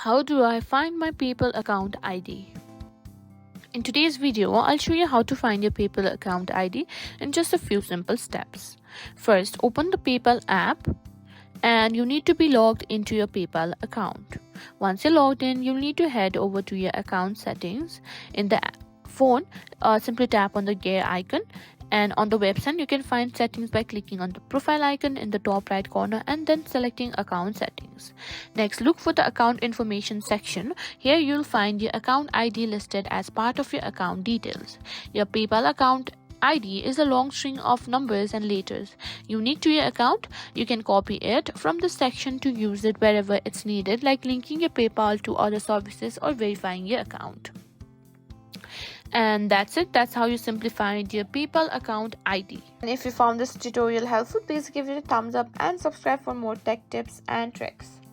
How do I find my PayPal account ID? In today's video, I'll show you how to find your PayPal account ID in just a few simple steps. First, open the PayPal app and you need to be logged into your PayPal account. Once you're logged in, you'll need to head over to your account settings. In the phone, simply tap on the gear icon, and on the website you can find settings by clicking on the profile icon in the top right corner and then selecting account settings. Next, look for the account information section. Here you'll find your account ID listed as part of your account details. Your PayPal account ID is a long string of numbers and letters unique to your account. You can copy it from this section to use it wherever it's needed, like linking your PayPal to other services or verifying your account. And that's it. That's how you simplify your PayPal account ID. And if you found this tutorial helpful, please give it a thumbs up and subscribe for more tech tips and tricks.